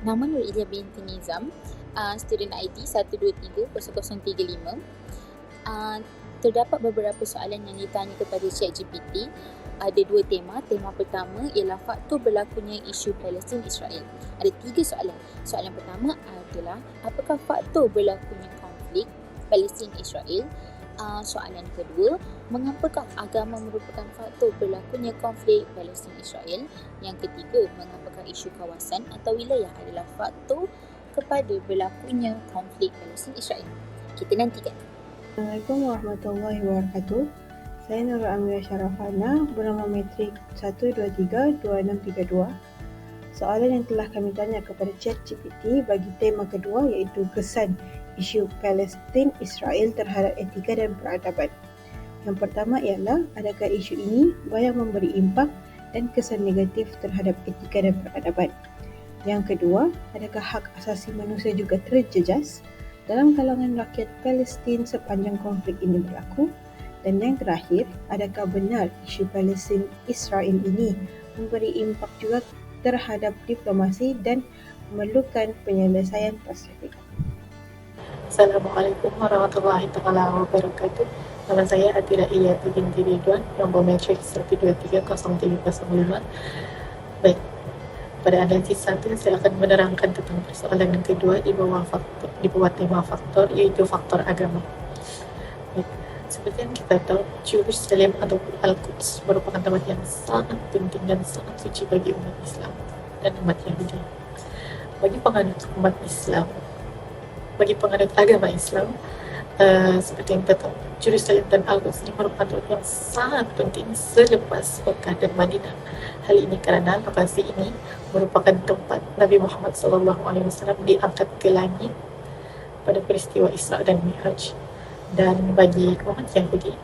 Nama Nur Ilia binti Nizam, student ID 1230035. Terdapat beberapa soalan yang ditanya kepada ChatGPT. Ada dua tema. Tema pertama ialah faktor berlakunya isu Palestin-Israel. Ada 3 soalan. Soalan pertama adalah apakah faktor berlakunya konflik Palestin-Israel? Soalan kedua, mengapakah agama merupakan faktor berlakunya konflik Palestin-Israel? Yang ketiga, mengapakah isu kawasan atau wilayah adalah faktor kepada berlakunya konflik Palestin-Israel? Kita nantikan. Assalamualaikum warahmatullahi wabarakatuh. Saya Nurul Amira Syarafana, bernama matrik 1232632. Soalan yang telah kami tanya kepada ChatGPT bagi tema kedua iaitu kesan isu Palestin-Israel terhadap etika dan peradaban. Yang pertama ialah, adakah isu ini banyak memberi impak dan kesan negatif terhadap etika dan peradaban? Yang kedua, adakah hak asasi manusia juga terjejas dalam kalangan rakyat Palestin sepanjang konflik ini berlaku? Dan yang terakhir, adakah benar isu Palestin-Israel ini memberi impak juga terhadap diplomasi dan memerlukan penyelesaian Pasifik? Assalamualaikum warahmatullahi wabarakatuh. Nama saya Atira Iyati binti Ridwan, nombor matrik 1230305. Baik, pada analisis 1 saya akan menerangkan tentang persoalan yang kedua di bawah tema faktor, iaitu faktor agama. Baik, seperti yang kita tahu, Jerusalem atau Al-Quds merupakan tempat yang sangat penting dan sangat suci bagi umat Islam dan umat Yahudi. Bagi penganut agama Islam, seperti yang kita tahu, Jerusalem dan Al-Quds ini merupakan tempat yang sangat penting selepas Mekah dan Madinah. Hal ini karena lokasi ini merupakan tempat Nabi Muhammad SAW diangkat ke langit pada peristiwa Isra dan Mi'raj. Dan bagi umat Yahudi,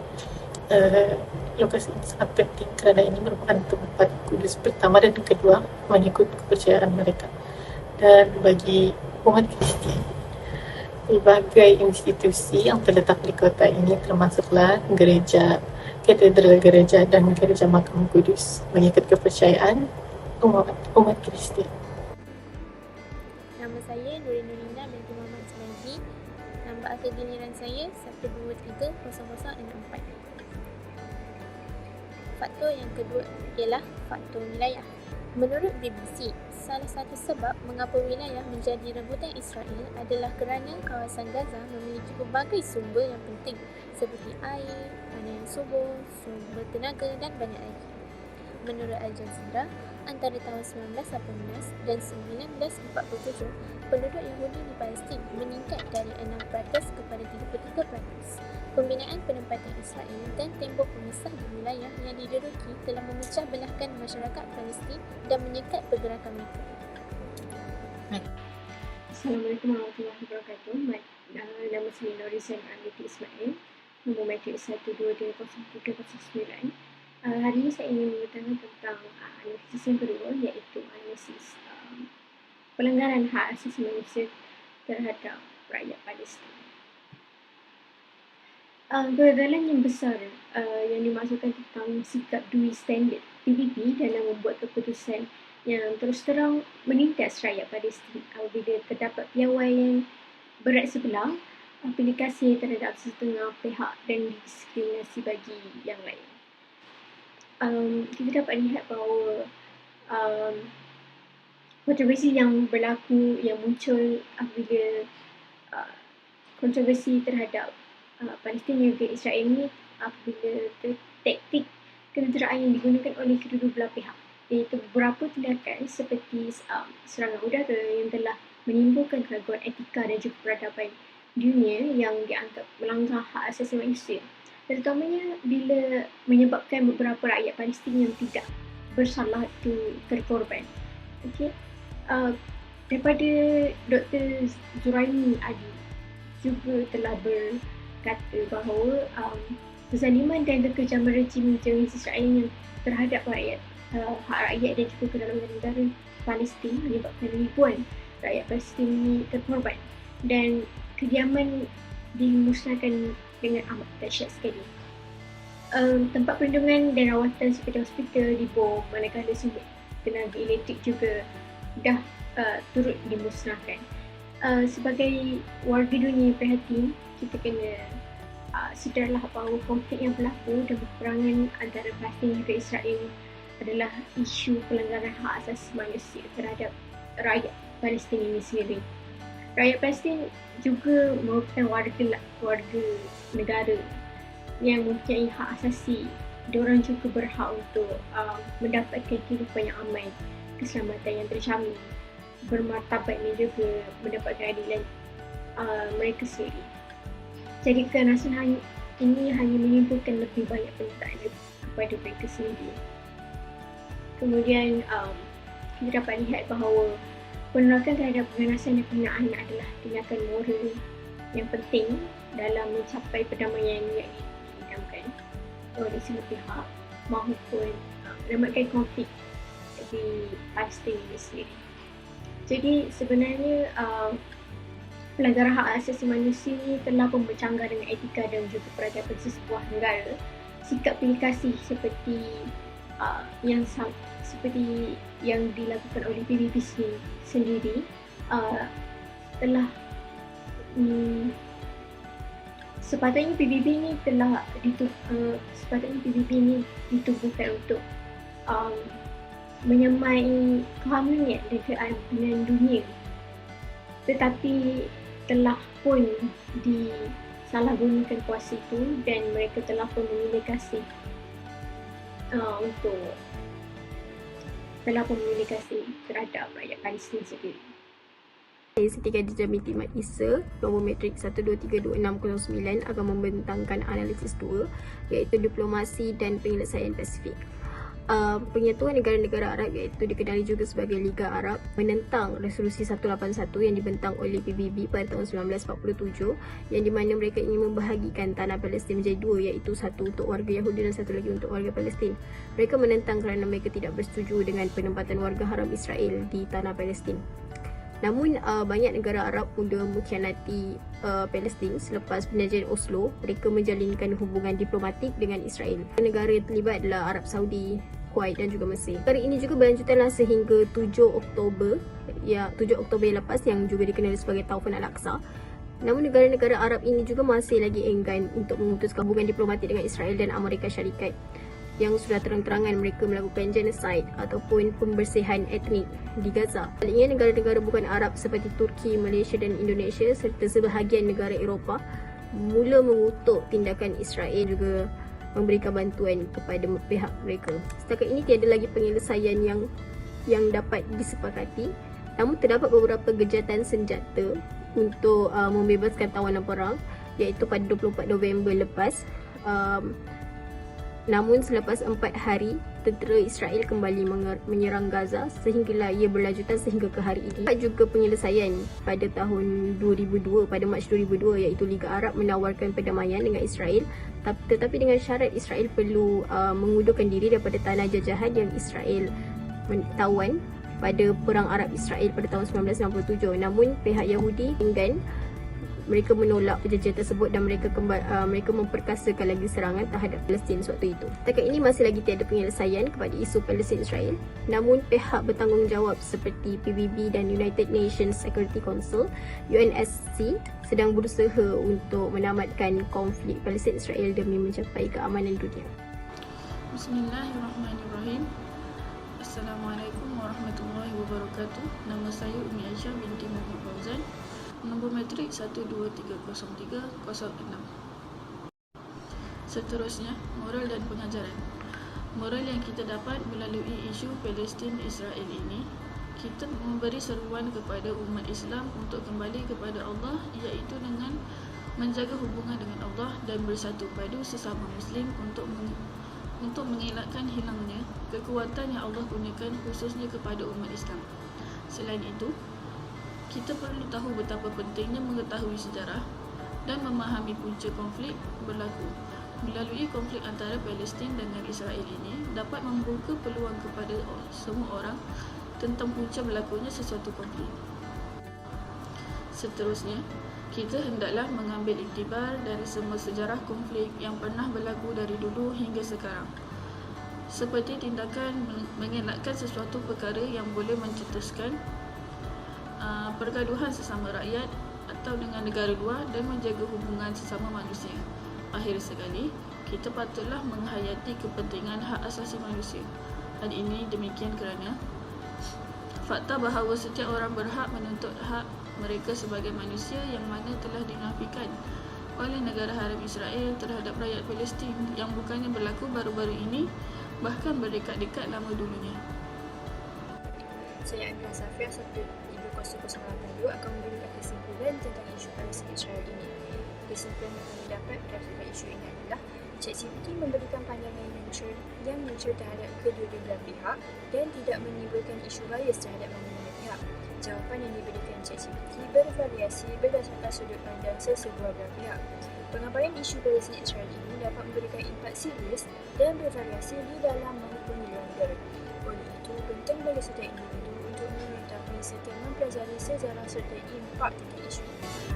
lokasi ini sangat penting kerana ini merupakan tempat kudus pertama dan kedua mengikut kepercayaan mereka. Dan bagi umat Kristian, berbagai institusi yang terletak di kota ini termasuklah gereja, katedral gereja dan gereja makam kudus mengikut kepercayaan umat Kristian. Nama saya Nurin Nurina binti Muhammad Selaji. Nombor akhir giliran saya 1230064. Faktor yang kedua ialah faktor wilayah. Menurut BBC, salah satu sebab mengapa wilayah menjadi rebutan Israel adalah kerana kawasan Gaza memiliki pelbagai sumber yang penting seperti air, panen subur, sumber tenaga dan banyak lagi. Menurut Al Jazeera, antara tahun 1918 dan 1947, penduduk Yahudi di Palestin meningkat dari 6% kepada 33%. Pembinaan penempatan Israel dan tembok pemisah di wilayah yang diduduki telah memecah belahkan masyarakat Palestin dan menyekat pergerakan mereka. Assalamualaikum warahmatullahi wabarakatuh. Nama saya Norisan Aniti Ismail, nombor matrik 1230309. Hari ini saya ingin bertanya tentang analisis yang kedua, iaitu analisis pelanggaran hak asasi manusia terhadap rakyat Palestin. Kegagalan yang besar yang dimaksudkan tentang sikap dui standard PBB dalam membuat keputusan yang terus terang menindas rakyat Palestin apabila terdapat piawai yang berat sebelah, aplikasi terhadap setengah pihak dan diskriminasi bagi yang lain. Kita dapat lihat bahawa kontroversi yang berlaku, yang muncul apabila kontroversi terhadap Palestin dan juga Israel ini apabila taktik kederaan yang digunakan oleh kedua belah pihak, iaitu beberapa tindakan seperti serangan udara yang telah menimbulkan keraguan etika dan juga peradaban dunia yang dianggap melanggar hak asasi manusia, terutamanya bila menyebabkan beberapa rakyat Palestin yang tidak bersalah itu terkorban. Daripada Dr. Zuraini Adi juga telah berkata bahawa kezaliman dan kekejaman rejim teroris Israel yang terhadap hak rakyat dan juga kedaulatan negara Palestin menyebabkan ribuan rakyat Palestin ini terkorban dan kediaman dimusnahkan dengan amat dahsyat sekali. Tempat perlindungan dan rawatan seperti hospital dibom, manakala sumber tenaga elektrik juga dah turut dimusnahkan. Sebagai warga dunia prihatin, kita kena sedarlah bahawa konflik yang berlaku dan peperangan antara Palestin dan Israel adalah isu pelanggaran hak asasi manusia terhadap rakyat Palestin ini sendiri. Rakyat Palestin juga merupakan warga negara yang mempunyai hak asasi. Diorang juga berhak untuk mendapatkan kehidupan yang aman, keselamatan yang terjamin, bermartabat dan juga mendapatkan keadilan mereka sendiri. Jadi kekerasan ini hanya menimbulkan lebih banyak penderitaan kepada mereka sendiri. Kemudian kita dapat lihat bahawa penolakan terhadap kekerasan dan penghinaan adalah tindakan moral yang penting dalam mencapai perdamaian yang diidamkan oleh semua pihak maupun merematkan konflik di Palestin ini sendiri. Jadi sebenarnya pelanggaran hak asasi manusia ini telah pun bercanggah dengan etika dan juga peradaban sesebuah negara. Sikap pilih kasih seperti yang dilakukan oleh PBB sendiri telah sepatutnya PBB ini ditubuhkan untuk menyamai keharmonian dan keadilan dunia, tetapi telah pun disalahgunakan kuasa itu dan mereka telah pun memilih kasih terhadap rakyat Palestin sendiri. Saya Siti Khadijah binti Mat Isa, nombor matrik 123269 akan membentangkan analisis 2 iaitu diplomasi dan penyelesaian Pasifik. Penyatuan negara-negara Arab iaitu dikenali juga sebagai Liga Arab menentang Resolusi 181 yang dibentang oleh PBB pada tahun 1947 yang di mana mereka ingin membahagikan tanah Palestin menjadi dua, iaitu satu untuk warga Yahudi dan satu lagi untuk warga Palestin. Mereka menentang kerana mereka tidak bersetuju dengan penempatan warga haram Israel di tanah Palestin. Namun banyak negara Arab mula mengkhianati Palestin selepas perjanjian Oslo. Mereka menjalinkan hubungan diplomatik dengan Israel. Negara yang terlibat adalah Arab Saudi, Kuwait dan juga Mesir. Perkara ini juga berlanjutanlah sehingga 7 Oktober yang lepas yang juga dikenali sebagai Taufan Al-Aqsa. Namun negara-negara Arab ini juga masih lagi enggan untuk memutuskan hubungan diplomatik dengan Israel dan Amerika Syarikat yang sudah terang-terangan mereka melakukan genocide ataupun pembersihan etnik di Gaza. Sebaliknya, negara-negara bukan Arab seperti Turki, Malaysia dan Indonesia serta sebahagian negara Eropah mula mengutuk tindakan Israel juga memberikan bantuan kepada pihak mereka. Setakat ini tiada lagi penyelesaian yang dapat disepakati. Namun terdapat beberapa gejatan senjata untuk membebaskan tawanan perang, iaitu pada 24 November lepas. Namun selepas 4 hari, tentera Israel kembali menyerang Gaza sehinggalah ia berlanjutan sehingga ke hari ini. Ada juga penyelesaian pada tahun 2002, pada Mac 2002, iaitu Liga Arab menawarkan perdamaian dengan Israel, tetapi dengan syarat Israel perlu mengundurkan diri daripada tanah jajahan yang Israel tawan pada Perang Arab Israel pada tahun 1967. Namun pihak Yahudi enggan. Mereka menolak perjanjian tersebut dan mereka memperkasakan lagi serangan terhadap Palestin sewaktu itu. Setakat ini masih lagi tiada penyelesaian kepada isu Palestin Israel. Namun pihak bertanggungjawab seperti PBB dan United Nations Security Council UNSC sedang berusaha untuk menamatkan konflik Palestin Israel demi mencapai keamanan dunia. Bismillahirrahmanirrahim. Assalamualaikum warahmatullahi wabarakatuh. Nama saya Umi Aisyah binti Muhammad Fauzan, nombor matrik 12303006. Seterusnya, moral dan pengajaran. Moral yang kita dapat melalui isu Palestin Israel ini, kita memberi seruan kepada umat Islam untuk kembali kepada Allah, iaitu dengan menjaga hubungan dengan Allah dan bersatu padu sesama Muslim untuk mengelakkan hilangnya kekuatan yang Allah kurniakan khususnya kepada umat Islam. Selain itu, kita perlu tahu betapa pentingnya mengetahui sejarah dan memahami punca konflik berlaku. Melalui konflik antara Palestin dengan Israel ini dapat membuka peluang kepada semua orang tentang punca berlakunya sesuatu konflik. Seterusnya, kita hendaklah mengambil iktibar dari semua sejarah konflik yang pernah berlaku dari dulu hingga sekarang, seperti tindakan mengelakkan sesuatu perkara yang boleh mencetuskan pergaduhan sesama rakyat atau dengan negara luar dan menjaga hubungan sesama manusia. Akhir sekali, kita patutlah menghayati kepentingan hak asasi manusia. Hal ini demikian kerana fakta bahawa setiap orang berhak menuntut hak mereka sebagai manusia yang mana telah dinafikan oleh negara haram Israel terhadap rakyat Palestin yang bukannya berlaku baru-baru ini, bahkan berdekat-dekat lama dulunya. Saya Amira Safia 13082 akan memberikan kesimpulan tentang isu Palestin Israel ini. Kesimpulan yang kami dapat berdasarkan isu ini adalah ChatGPT memberikan pandangan yang neutral terhadap kedua-dua belah pihak dan tidak menimbulkan isu bias terhadap mana-mana pihak. Jawapan yang diberikan ChatGPT bervariasi berdasarkan sudut pandang sesebuah belah pihak. Pengabaran isu Palestin Israel ini dapat memberikan impak serius dan bervariasi di dalam maupun di luar negara. Oleh itu, penting bagi setiap individu untuk mengetahui serta mempelajari sejarah serta impak tentang isu ini.